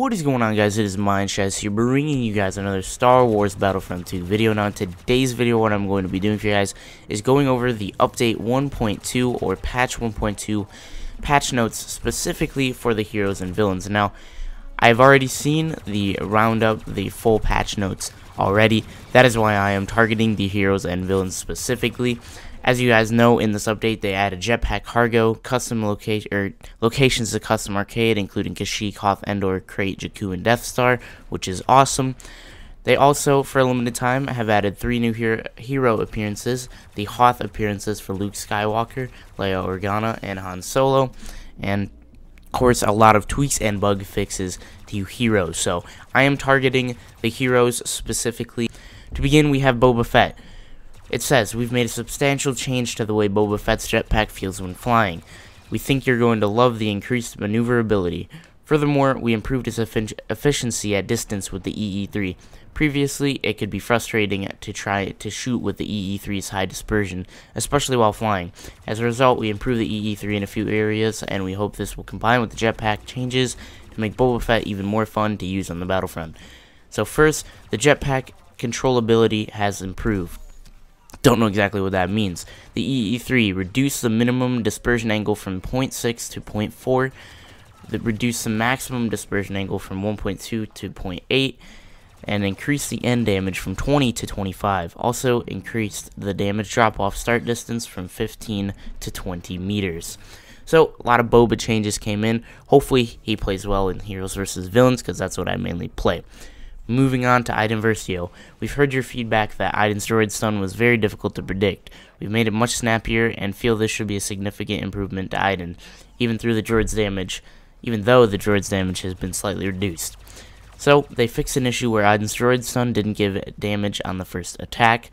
What is going on, guys? It is MindShaz here, bringing you guys another Star Wars Battlefront 2 video. Now in today's video, what I'm going to be doing for you guys is going over the update 1.2 or patch 1.2 patch notes specifically for the heroes and villains. Now I've already seen the roundup, the full patch notes already. That is why I am targeting the heroes and villains specifically. As you guys know, in this update, they added jetpack cargo, custom locations to custom arcade, including Kashyyyk, Hoth, Endor, Crate, Jakku, and Death Star, which is awesome. They also, for a limited time, have added 3 new hero appearances: the Hoth appearances for Luke Skywalker, Leia Organa, and Han Solo, and of course a lot of tweaks and bug fixes to heroes. So I am targeting the heroes specifically. To begin, we have Boba Fett. It says, "We've made a substantial change to the way Boba Fett's jetpack feels when flying. We think you're going to love the increased maneuverability. Furthermore, we improved its efficiency at distance with the EE3. Previously, it could be frustrating to try to shoot with the EE3's high dispersion, especially while flying. As a result, we improved the EE3 in a few areas, and we hope this will combine with the jetpack changes to make Boba Fett even more fun to use on the battlefront." So first, the jetpack controllability has improved. Don't know exactly what that means. The EE3 reduced the minimum dispersion angle from 0.6 to 0.4, reduced the maximum dispersion angle from 1.2 to 0.8, and increased the end damage from 20 to 25. Also increased the damage drop-off start distance from 15 to 20 meters. So a lot of Boba changes came in. Hopefully he plays well in Heroes vs. Villains, because that's what I mainly play. Moving on to Iden Versio. We've heard your feedback that Iden's droid stun was very difficult to predict. We've made it much snappier and feel this should be a significant improvement to Iden, even though the droid's damage has been slightly reduced. So they fixed an issue where Iden's droid stun didn't give damage on the first attack,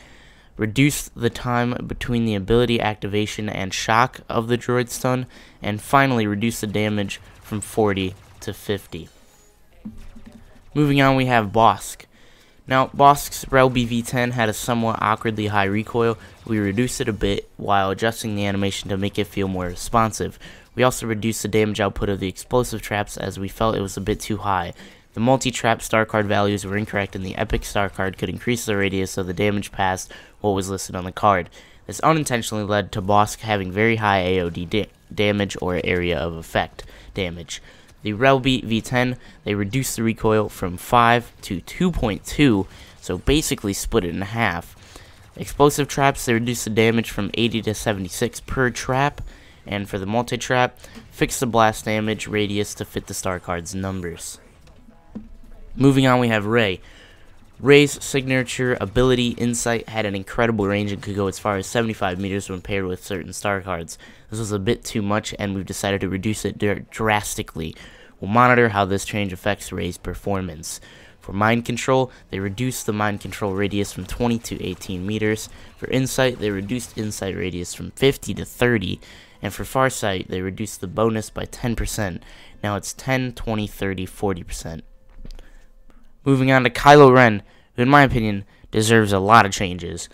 reduced the time between the ability activation and shock of the droid stun, and finally reduced the damage from 40 to 50. Moving on, we have Bossk. Now, Bosk's Relby V10 had a somewhat awkwardly high recoil. We reduced it a bit while adjusting the animation to make it feel more responsive. We also reduced the damage output of the explosive traps as we felt it was a bit too high. The multi-trap star card values were incorrect, and the epic star card could increase the radius of the damage past what was listed on the card. This unintentionally led to Bossk having very high AOD damage, or area of effect damage. The Relby V10, they reduced the recoil from 5 to 2.2, so basically split it in half. Explosive traps, they reduced the damage from 80 to 76 per trap, and for the multi-trap, fixed the blast damage radius to fit the star card's numbers. Moving on, we have Rey. Rey's signature ability, Insight, had an incredible range and could go as far as 75 meters when paired with certain star cards. This was a bit too much, and we've decided to reduce it drastically. We'll monitor how this change affects Rey's performance. For Mind Control, they reduced the Mind Control radius from 20 to 18 meters. For Insight, they reduced Insight radius from 50 to 30. And for Farsight, they reduced the bonus by 10%. Now it's 10, 20, 30, 40%. Moving on to Kylo Ren, who in my opinion deserves a lot of changes.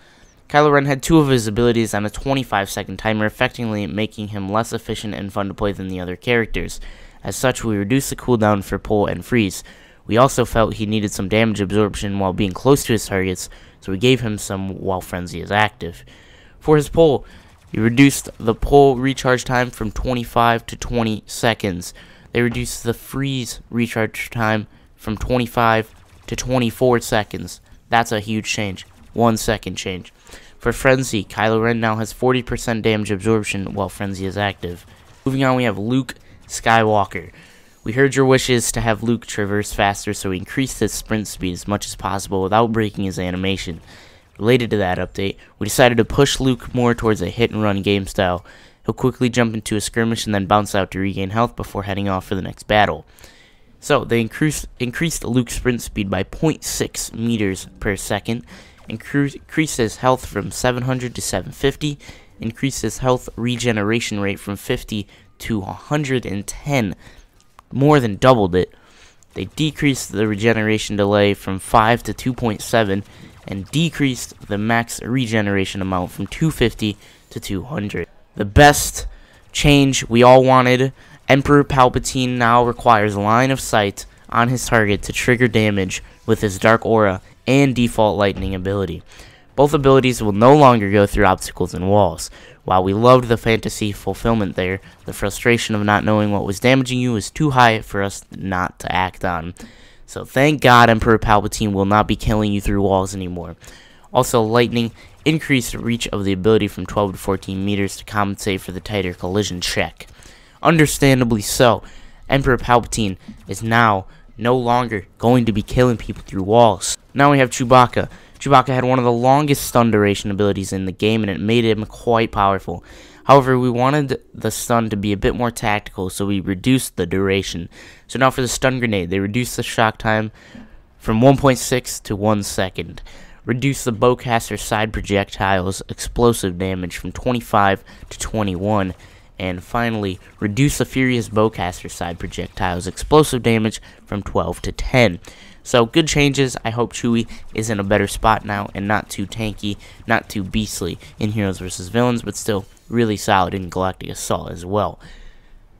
Kylo Ren had 2 of his abilities on a 25-second timer, effectively making him less efficient and fun to play than the other characters. As such, we reduced the cooldown for pull and freeze. We also felt he needed some damage absorption while being close to his targets, so we gave him some while Frenzy is active. For his pull, he reduced the pull recharge time from 25 to 20 seconds. They reduced the freeze recharge time from 25 to 24 seconds. That's a huge change. 1 second change. For Frenzy, Kylo Ren now has 40% damage absorption while Frenzy is active. Moving on, we have Luke Skywalker. We heard your wishes to have Luke traverse faster, so we increased his sprint speed as much as possible without breaking his animation. Related to that update, we decided to push Luke more towards a hit-and-run game style. He'll quickly jump into a skirmish and then bounce out to regain health before heading off for the next battle. So they increased Luke's sprint speed by 0.6 meters per second, increased his health from 700 to 750, increased his health regeneration rate from 50 to 110, more than doubled it. They decreased the regeneration delay from 5 to 2.7, and decreased the max regeneration amount from 250 to 200. The best change we all wanted, Emperor Palpatine now requires line of sight on his target to trigger damage with his Dark Aura and default Lightning ability. Both abilities will no longer go through obstacles and walls. While we loved the fantasy fulfillment there, the frustration of not knowing what was damaging you was too high for us not to act on. So thank God Emperor Palpatine will not be killing you through walls anymore. Also, Lightning increased the reach of the ability from 12 to 14 meters to compensate for the tighter collision check. Understandably so, Emperor Palpatine is now no longer going to be killing people through walls. Now we have Chewbacca. Chewbacca had one of the longest stun duration abilities in the game, and it made him quite powerful. However, we wanted the stun to be a bit more tactical, so we reduced the duration. So now for the stun grenade, they reduced the shock time from 1.6 to 1 second. Reduced the bowcaster side projectiles explosive damage from 25 to 21. And finally, reduce the Furious Bowcaster side projectiles explosive damage from 12 to 10. So, good changes. I hope Chewie is in a better spot now and not too tanky, not too beastly in Heroes vs. Villains, but still really solid in Galactic Assault as well.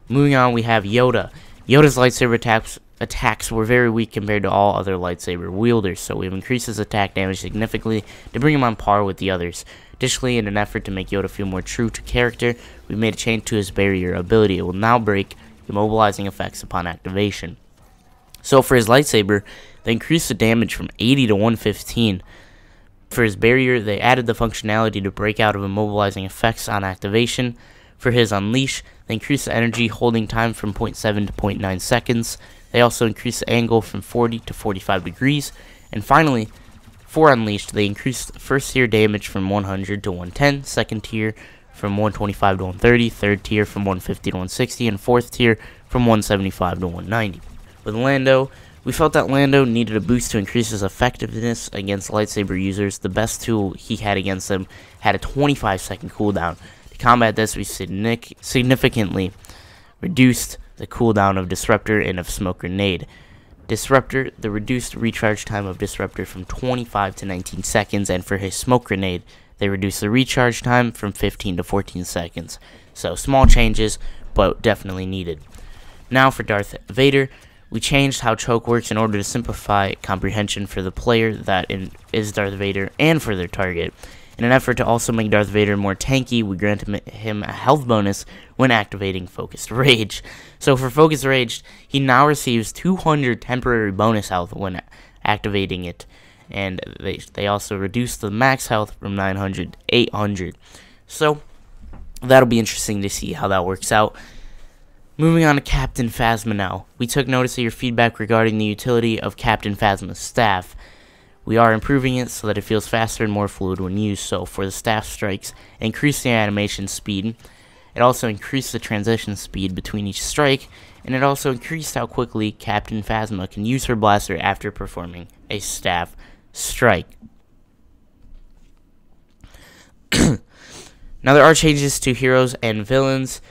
Moving on, we have Yoda. Yoda's lightsaber attacks were very weak compared to all other lightsaber wielders, so we've increased his attack damage significantly to bring him on par with the others. Additionally, in an effort to make Yoda feel more true to character, we made a change to his barrier ability. It will now break immobilizing effects upon activation. So for his lightsaber, they increased the damage from 80 to 115. For his barrier, they added the functionality to break out of immobilizing effects on activation. For his unleash, they increased the energy holding time from 0.7 to 0.9 seconds. They also increased the angle from 40 to 45 degrees. And finally, for Unleashed, they increased first tier damage from 100 to 110, second tier from 125 to 130, third tier from 150 to 160, and fourth tier from 175 to 190. With Lando, we felt that Lando needed a boost to increase his effectiveness against lightsaber users. The best tool he had against them had a 25-second cooldown. To combat this, we significantly reduced the cooldown of Disruptor and of Smoke Grenade. Disruptor, the reduced recharge time of Disruptor from 25 to 19 seconds, and for his Smoke Grenade, they reduced the recharge time from 15 to 14 seconds. So, small changes, but definitely needed. Now for Darth Vader, we changed how choke works in order to simplify comprehension for the player that is Darth Vader and for their target. In an effort to also make Darth Vader more tanky, we granted him a health bonus when activating Focused Rage. So for Focused Rage, he now receives 200 temporary bonus health when activating it. And they also reduced the max health from 900 to 800. So that'll be interesting to see how that works out. Moving on to Captain Phasma now. We took notice of your feedback regarding the utility of Captain Phasma's staff. We are improving it so that it feels faster and more fluid when used. So for the staff strikes, increase the animation speed. It also increased the transition speed between each strike, and it also increased how quickly Captain Phasma can use her blaster after performing a staff strike. Now there are changes to heroes and villains.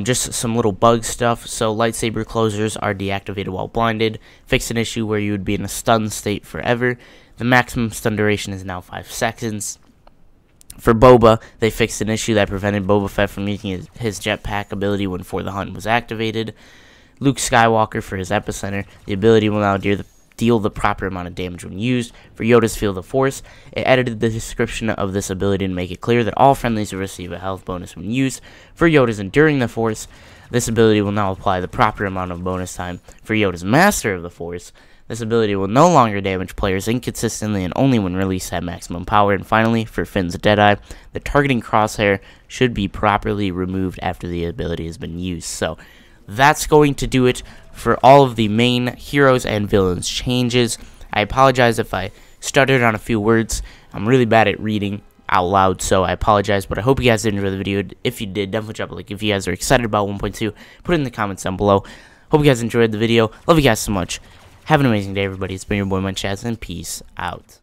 Just some little bug stuff. So lightsaber closers are deactivated while blinded. Fix an issue where you would be in a stun state forever. The maximum stun duration is now 5 seconds. For Boba, they fixed an issue that prevented Boba Fett from using his jetpack ability when For the Hunt was activated. Luke Skywalker, for his Epicenter, the ability will now deal the proper amount of damage when used. For Yoda's Field of Force, it edited the description of this ability to make it clear that all friendlies will receive a health bonus when used. For Yoda's Enduring the Force, this ability will now apply the proper amount of bonus time. For Yoda's Master of the Force, this ability will no longer damage players inconsistently and only when released at maximum power. And finally, for Finn's Deadeye, the targeting crosshair should be properly removed after the ability has been used. So that's going to do it for all of the main heroes and villains changes. I apologize if I stuttered on a few words. I'm really bad at reading out loud, so I apologize, but I hope you guys did enjoy the video. If you did, definitely drop a like. If you guys are excited about 1.2, put it in the comments down below. Hope you guys enjoyed the video. Love you guys so much. Have an amazing day, everybody. It's been your boy MindShaz, and peace out.